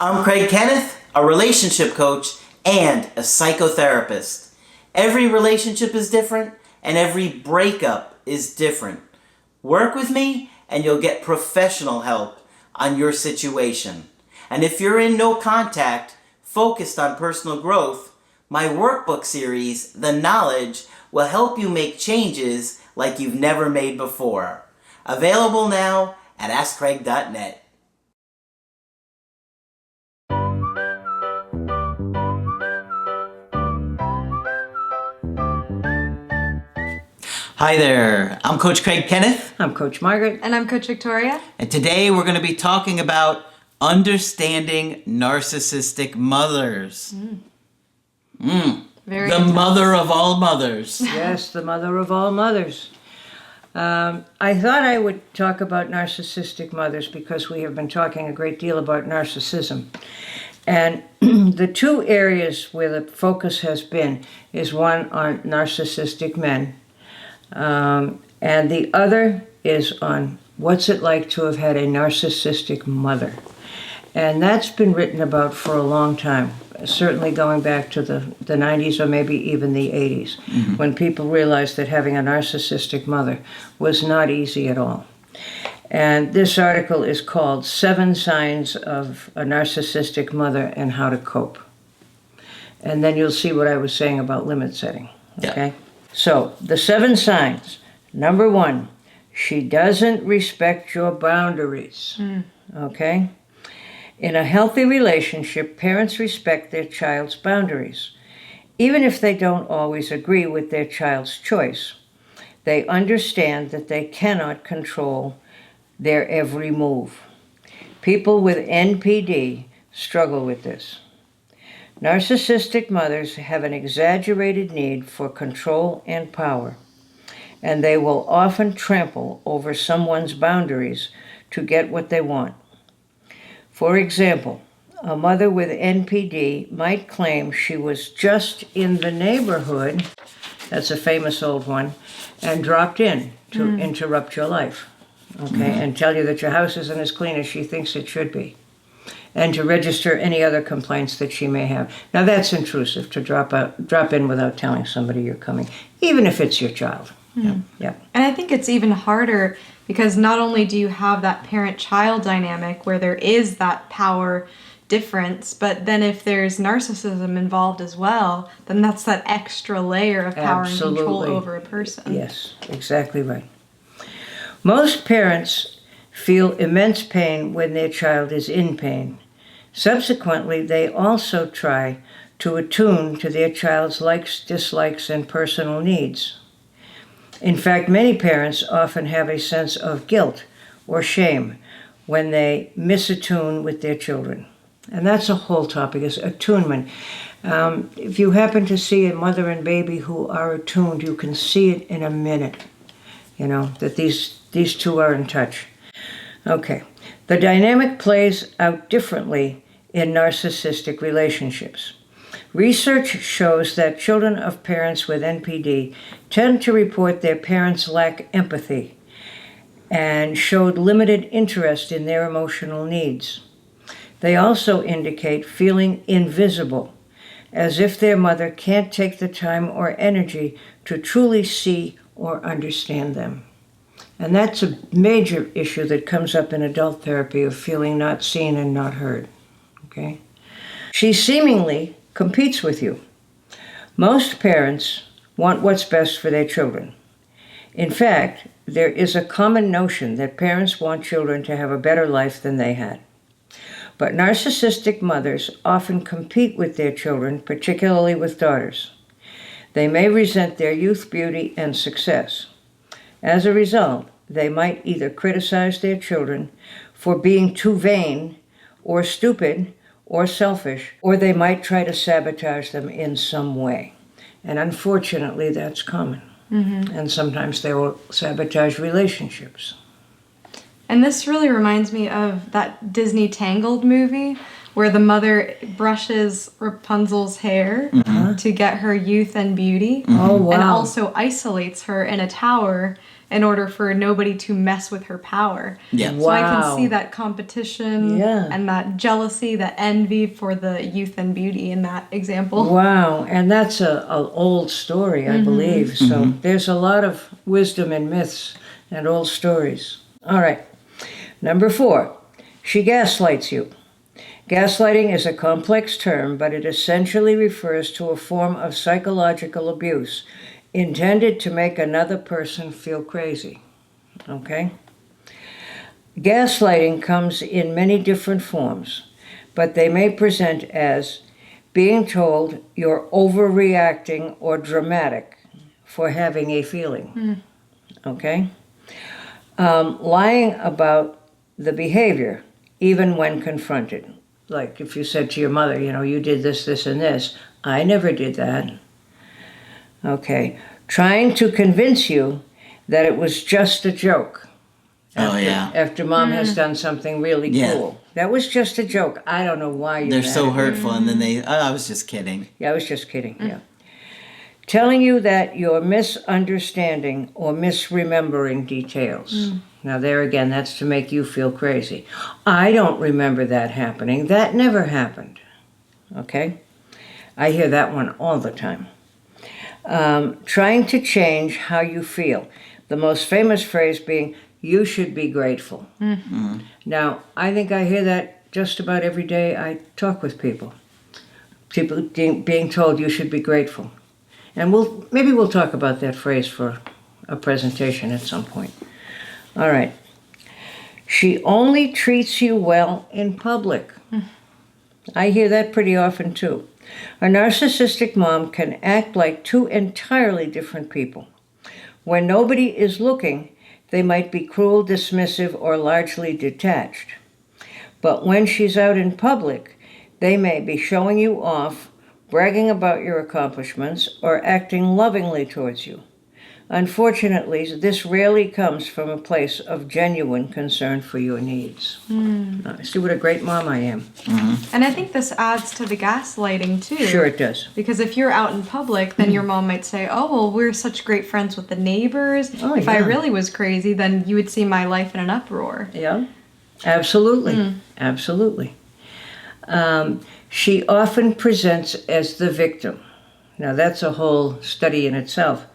I'm Craig Kenneth, a relationship coach and a psychotherapist. Every relationship is different and every breakup is different. Work with me and you'll get professional help on your situation. And if you're in no contact, focused on personal growth, my workbook series, The Knowledge, will help you make changes like you've never made before. Available now at AskCraig.net. Hi there, I'm Coach Craig Kenneth. I'm Coach Margaret. And I'm Coach Victoria. And today we're going to be talking about understanding narcissistic mothers. Very the intense. mother of all mothers. Yes, the mother of all mothers. I thought I would talk about narcissistic mothers because we have been talking a great deal about narcissism. And the two areas where the focus has been is one on narcissistic men, and the other is on what's it like to have had a narcissistic mother. And that's been written about for a long time, certainly going back to the 90s or maybe even the 80s, when people realized that having a narcissistic mother was not easy at all. And this article is called 7 Signs of a Narcissistic Mother and How to Cope. And then you'll see what I was saying about limit setting, okay? So, the 7 signs. Number 1, she doesn't respect your boundaries, okay? In a healthy relationship, parents respect their child's boundaries. Even if they don't always agree with their child's choice, they understand that they cannot control their every move. People with NPD struggle with this. Narcissistic mothers have an exaggerated need for control and power, and they will often trample over someone's boundaries to get what they want. For example, a mother with NPD might claim she was just in the neighborhood, that's a famous old one, and dropped in to interrupt your life, okay, and tell you that your house isn't as clean as she thinks it should be, and to register any other complaints that she may have. Now that's intrusive, to drop in without telling somebody you're coming, even if it's your child. Yeah. And I think it's even harder because not only do you have that parent-child dynamic where there is that power difference, but then if there's narcissism involved as well, then that's that extra layer of power and control over a person. Yes, exactly right. Most parents feel immense pain when their child is in pain. Subsequently, they also try to attune to their child's likes, dislikes, and personal needs. In fact, many parents often have a sense of guilt or shame when they misattune with their children. And that's a whole topic, is attunement. If you happen to see a mother and baby who are attuned, you can see it in a minute, that these two are in touch. Okay, the dynamic plays out differently in narcissistic relationships. Research shows that children of parents with NPD tend to report their parents lack empathy and showed limited interest in their emotional needs. They also indicate feeling invisible, as if their mother can't take the time or energy to truly see or understand them. And that's a major issue that comes up in adult therapy, of feeling not seen and not heard, okay? She seemingly competes with you. Most parents want what's best for their children. In fact, there is a common notion that parents want children to have a better life than they had. But narcissistic mothers often compete with their children, particularly with daughters. They may resent their youth, beauty, and success. As a result, they might either criticize their children for being too vain or stupid or selfish, or they might try to sabotage them in some way. And unfortunately, that's common. And sometimes they will sabotage relationships. And this really reminds me of that Disney Tangled movie where the mother brushes Rapunzel's hair to get her youth and beauty. Oh, wow. And also isolates her in a tower in order for nobody to mess with her power. Yeah. So I Wow. can see that competition Yeah. and that jealousy, that envy for the youth and beauty in that example. Wow, and that's a old story, I believe. So there's a lot of wisdom in myths and old stories. All right. Number 4, she gaslights you. Gaslighting is a complex term, but it essentially refers to a form of psychological abuse intended to make another person feel crazy. Okay? Gaslighting comes in many different forms, but they may present as being told you're overreacting or dramatic for having a feeling. Okay? Lying about the behavior, even when confronted. Like if you said to your mother, you did this, this, and this. I never did that. Okay. Trying to convince you that it was just a joke. After mom has done something really cool. That was just a joke. I don't know why you're They're mad so at me. hurtful, and then I was just kidding. Yeah, I was just kidding, yeah. Telling you that you're misunderstanding or misremembering details. Now there again, that's to make you feel crazy. I don't remember that happening. That never happened. Okay? I hear that one all the time. Trying to change how you feel. The most famous phrase being, you should be grateful. Now, I think I hear that just about every day I talk with people. People being told you should be grateful. And maybe we'll talk about that phrase for a presentation at some point. All right. She only treats you well in public. I hear that pretty often too. A narcissistic mom can act like two entirely different people. When nobody is looking, they might be cruel, dismissive, or largely detached. But when she's out in public, they may be showing you off, bragging about your accomplishments, or acting lovingly towards you. Unfortunately, this rarely comes from a place of genuine concern for your needs. See what a great mom I am. And I think this adds to the gaslighting too. Sure it does. Because if you're out in public, then your mom might say, oh, well, we're such great friends with the neighbors. If I really was crazy, then you would see my life in an uproar. Yeah, absolutely. Absolutely. She often presents as the victim. Now that's a whole study in itself.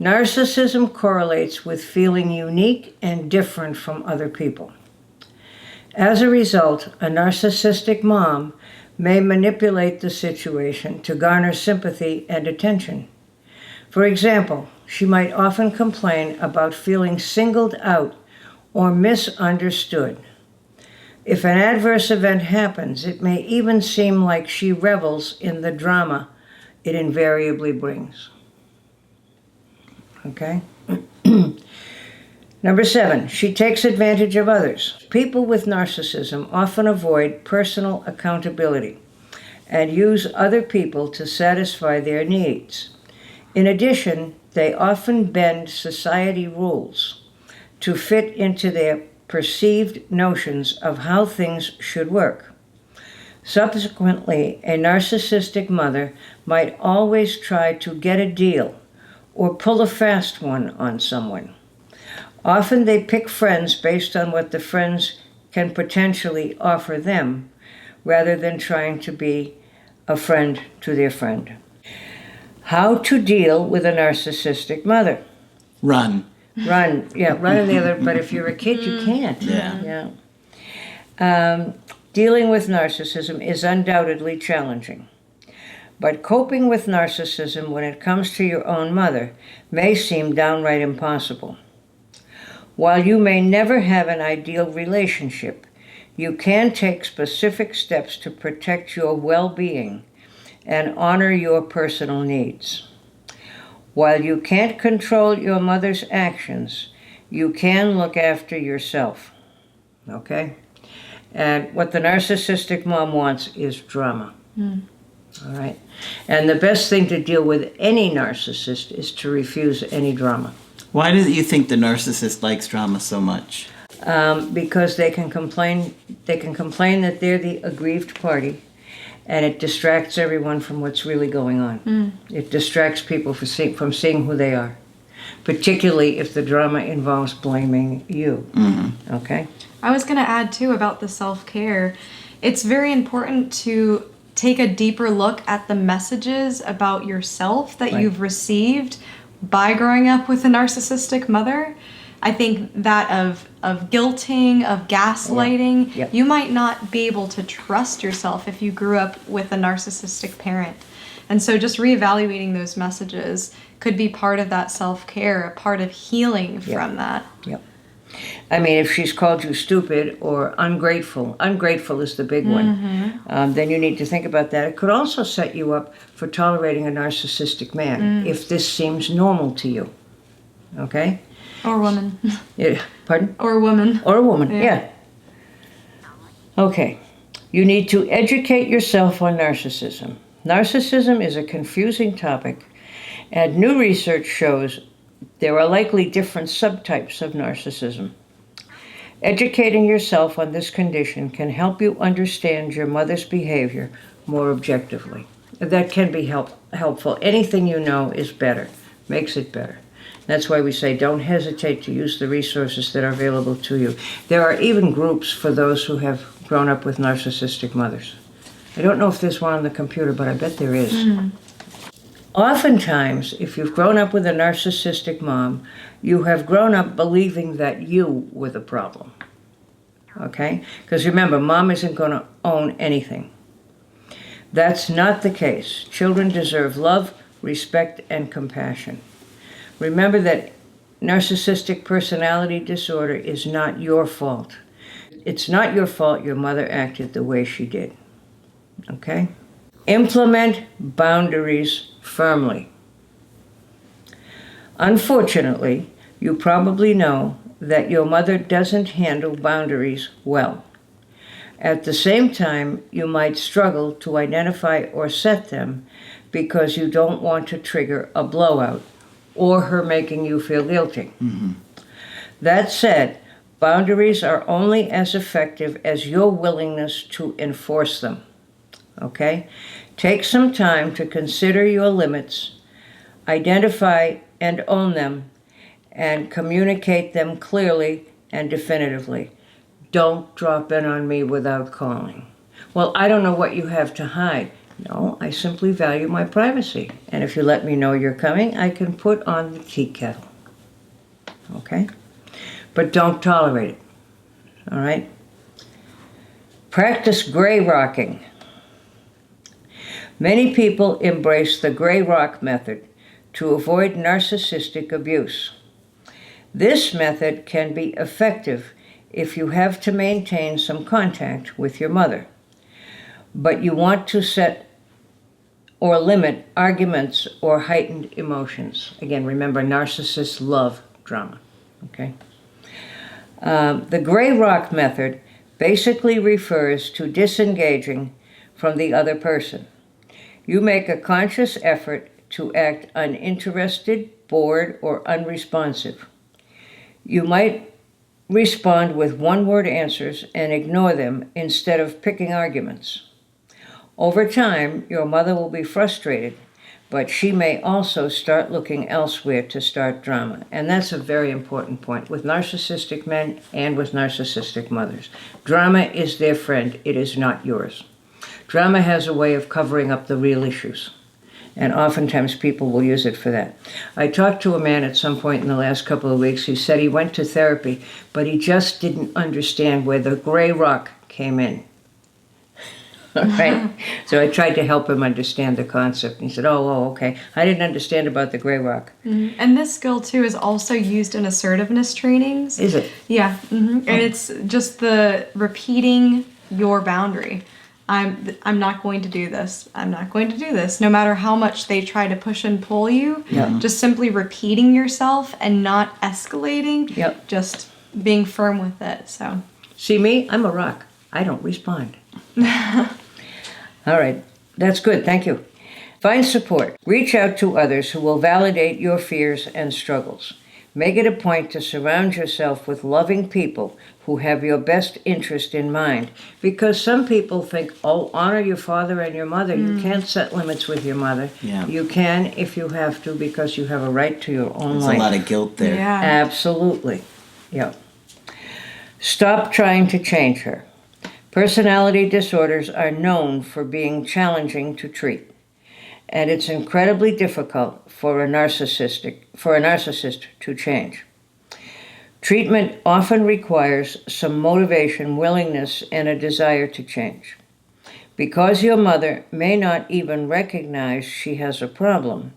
Narcissism correlates with feeling unique and different from other people. As a result, a narcissistic mom may manipulate the situation to garner sympathy and attention. For example, she might often complain about feeling singled out or misunderstood. If an adverse event happens, it may even seem like she revels in the drama it invariably brings. Okay? Number 7, she takes advantage of others. People with narcissism often avoid personal accountability and use other people to satisfy their needs. In addition, they often bend society rules to fit into their perceived notions of how things should work. Subsequently, a narcissistic mother might always try to get a deal or pull a fast one on someone. Often they pick friends based on what the friends can potentially offer them, rather than trying to be a friend to their friend. How to deal with a narcissistic mother? Run. Run in the other, but if you're a kid, you can't. Yeah. Dealing with narcissism is undoubtedly challenging. But coping with narcissism when it comes to your own mother may seem downright impossible. While you may never have an ideal relationship, you can take specific steps to protect your well-being and honor your personal needs. While you can't control your mother's actions, you can look after yourself. Okay? And what the narcissistic mom wants is drama. All right? And the best thing to deal with any narcissist is to refuse any drama. Why do you think the narcissist likes drama so much? Because they can complain that they're the aggrieved party, and it distracts everyone from what's really going on. It distracts people from seeing who they are. particularly if the drama involves blaming you. Okay? I was going to add too about the self-care. It's very important to take a deeper look at the messages about yourself that you've received by growing up with a narcissistic mother. I think that of guilting, of gaslighting, you might not be able to trust yourself if you grew up with a narcissistic parent. And so just reevaluating those messages could be part of that self-care, a part of healing from that. Yep. I mean, if she's called you stupid or ungrateful is the big one, then you need to think about that. It could also set you up for tolerating a narcissistic man if this seems normal to you. Okay? Or woman. Yeah, pardon? Or woman. Or a woman, yeah. Okay. You need to educate yourself on narcissism. Narcissism is a confusing topic, and new research shows there are likely different subtypes of narcissism. Educating yourself on this condition can help you understand your mother's behavior more objectively. That can be helpful. Anything you know is better, makes it better. That's why we say don't hesitate to use the resources that are available to you. There are even groups for those who have grown up with narcissistic mothers. I don't know if there's one on the computer, but I bet there is. Oftentimes, if you've grown up with a narcissistic mom, you have grown up believing that you were the problem. Okay? Because remember, mom isn't going to own anything. That's not the case. Children deserve love, respect, and compassion. Remember that narcissistic personality disorder is not your fault. It's not your fault your mother acted the way she did. Okay? Implement boundaries firmly. Unfortunately, you probably know that your mother doesn't handle boundaries well. At the same time, you might struggle to identify or set them because you don't want to trigger a blowout or her making you feel guilty. That said, boundaries are only as effective as your willingness to enforce them. Okay? Take some time to consider your limits, identify and own them, and communicate them clearly and definitively. Don't drop in on me without calling. Well, I don't know what you have to hide. No, I simply value my privacy. And if you let me know you're coming, I can put on the tea kettle. Okay? But don't tolerate it. All right? Practice gray rocking. Many people embrace the gray rock method to avoid narcissistic abuse. This method can be effective if you have to maintain some contact with your mother, but you want to set or limit arguments or heightened emotions. Again, remember, narcissists love drama. Okay? The gray rock method basically refers to disengaging from the other person. You make a conscious effort to act uninterested, bored, or unresponsive. You might respond with one-word answers and ignore them instead of picking arguments. Over time, your mother will be frustrated, but she may also start looking elsewhere to start drama. And that's a very important point with narcissistic men and with narcissistic mothers. Drama is their friend. It is not yours. Drama has a way of covering up the real issues, and oftentimes people will use it for that. I talked to a man at some point in the last couple of weeks who said he went to therapy, but he just didn't understand where the gray rock came in. Right? So I tried to help him understand the concept. And he said, oh, okay. I didn't understand about the gray rock. And this skill, too, is also used in assertiveness trainings. Is it? Yeah. And it's just the repeating your boundary. I'm not going to do this. I'm not going to do this. No matter how much they try to push and pull you, just simply repeating yourself and not escalating, just being firm with it. So, see me? I'm a rock. I don't respond. All right. That's good. Thank you. Find support. Reach out to others who will validate your fears and struggles. Make it a point to surround yourself with loving people who have your best interest in mind. Because some people think, oh, honor your father and your mother. You can't set limits with your mother. Yeah. You can if you have to, because you have a right to your own There's life. a lot of guilt there. Yeah. Absolutely. Yeah. Stop trying to change her. Personality disorders are known for being challenging to treat. And it's incredibly difficult for a narcissist to change. Treatment often requires some motivation, willingness, and a desire to change. Because your mother may not even recognize she has a problem,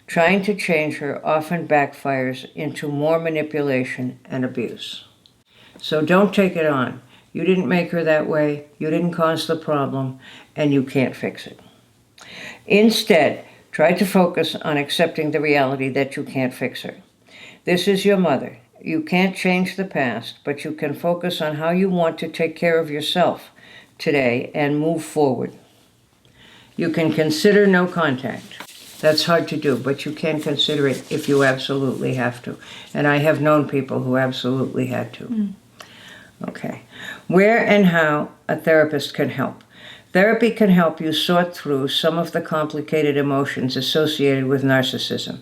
trying to change her often backfires into more manipulation and abuse. So don't take it on. You didn't make her that way, you didn't cause the problem, and you can't fix it. Instead, try to focus on accepting the reality that you can't fix her. This is your mother. You can't change the past, but you can focus on how you want to take care of yourself today and move forward. You can consider no contact. That's hard to do, but you can consider it if you absolutely have to. And I have known people who absolutely had to. Okay. Where and how a therapist can help. Therapy can help you sort through some of the complicated emotions associated with narcissism.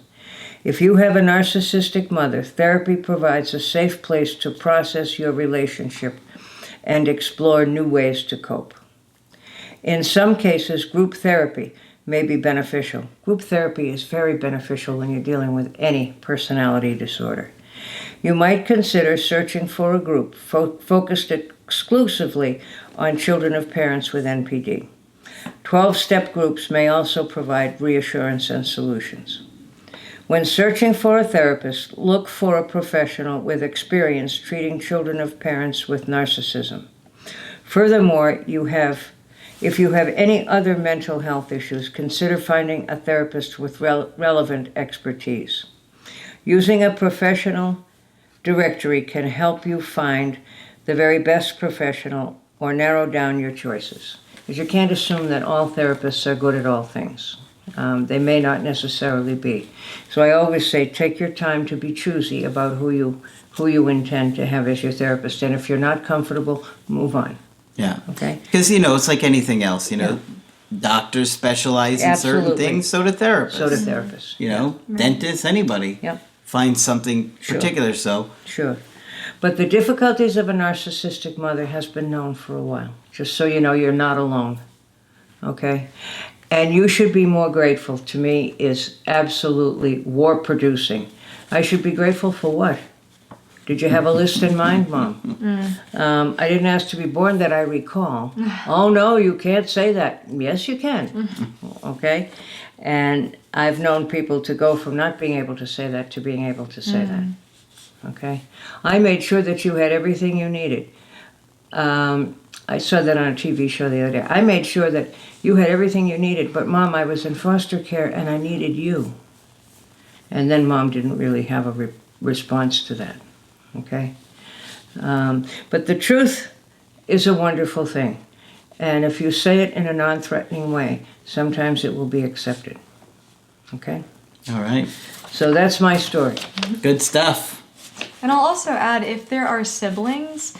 If you have a narcissistic mother, therapy provides a safe place to process your relationship and explore new ways to cope. In some cases, group therapy may be beneficial. Group therapy is very beneficial when you're dealing with any personality disorder. You might consider searching for a group focused exclusively on children of parents with NPD. 12-step groups may also provide reassurance and solutions. When searching for a therapist, look for a professional with experience treating children of parents with narcissism. Furthermore, if you have any other mental health issues, consider finding a therapist with relevant expertise. Using a professional directory can help you find the very best professional or narrow down your choices. Because you can't assume that all therapists are good at all things. They may not necessarily be. So I always say, take your time to be choosy about who you intend to have as your therapist. And if you're not comfortable, move on. Yeah. Okay? Because, it's like anything else, Doctors specialize in certain Absolutely. things, so do therapists. So do therapists. Dentists, anybody. Yep. Find something particular, so. Sure. But the difficulties of a narcissistic mother has been known for a while. Just so you know, you're not alone. Okay? And you should be more grateful, to me, is absolutely war-producing. I should be grateful for what? Did you have a list in mind, Mom? I didn't ask to be born that I recall. Oh, no, you can't say that. Yes, you can. Okay? And I've known people to go from not being able to say that to being able to say that. Okay? I made sure that you had everything you needed. I saw that on a TV show the other day. I made sure that you had everything you needed, but Mom, I was in foster care and I needed you. And then Mom didn't really have a response to that. Okay? But the truth is a wonderful thing. And if you say it in a non-threatening way, sometimes it will be accepted. Okay? All right. So that's my story. Good stuff. And I'll also add, if there are siblings,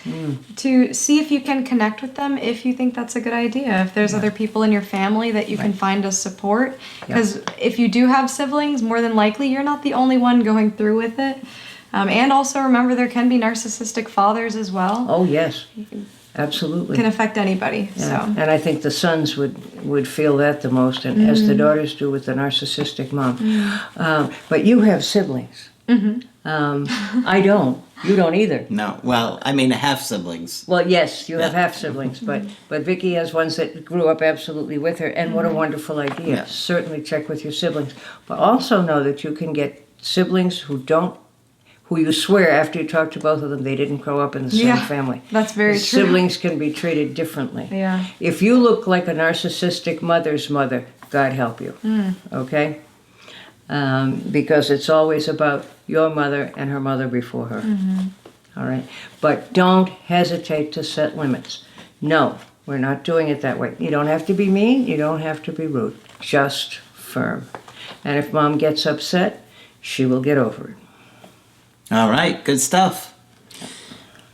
to see if you can connect with them if you think that's a good idea. If there's other people in your family that you can find as support. Because if you do have siblings, more than likely you're not the only one going through with it. And also remember, there can be narcissistic fathers as well. Oh, yes. Absolutely. Can affect anybody. Yeah. So. And I think the sons would feel that the most, and as the daughters do with the narcissistic mom. But you have siblings. I don't. You don't either. No. Well, I mean, half siblings. Well, yes, you have half siblings, but Vicky has ones that grew up absolutely with her, and what a wonderful idea. Yeah. Certainly check with your siblings. But also know that you can get siblings who you swear after you talk to both of them they didn't grow up in the same family. That's very true. Siblings can be treated differently. Yeah. If you look like a narcissistic mother's mother, God help you. Okay? Because it's always about your mother and her mother before her. All right? But don't hesitate to set limits. No, we're not doing it that way. You don't have to be mean. You don't have to be rude. Just firm. And if Mom gets upset, she will get over it. All right, good stuff.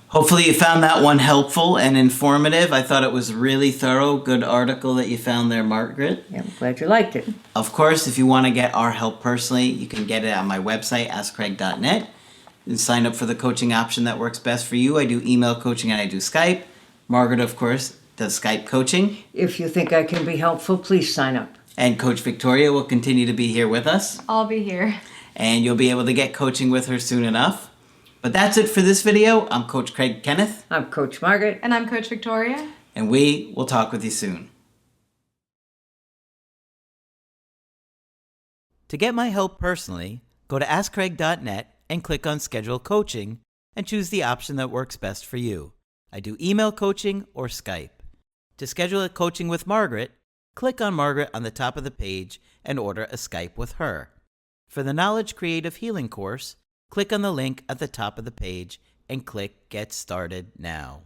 Hopefully you found that one helpful and informative. I thought it was really thorough. Good article that you found there, Margaret. Yeah, I'm glad you liked it. Of course, if you want to get our help personally, you can get it on my website, askcraig.net, and sign up for the coaching option that works best for you. I do email coaching and I do Skype. Margaret, of course, does Skype coaching. If you think I can be helpful, please sign up. And Coach Victoria will continue to be here with us. I'll be here. And you'll be able to get coaching with her soon enough. But that's it for this video. I'm Coach Craig Kenneth. I'm Coach Margaret. And I'm Coach Victoria. And we will talk with you soon. To get my help personally, go to askcraig.net and click on Schedule Coaching and choose the option that works best for you. I do email coaching or Skype. To schedule a coaching with Margaret, click on Margaret on the top of the page and order a Skype with her. For the Knowledge Creative Healing course, click on the link at the top of the page and click Get Started Now.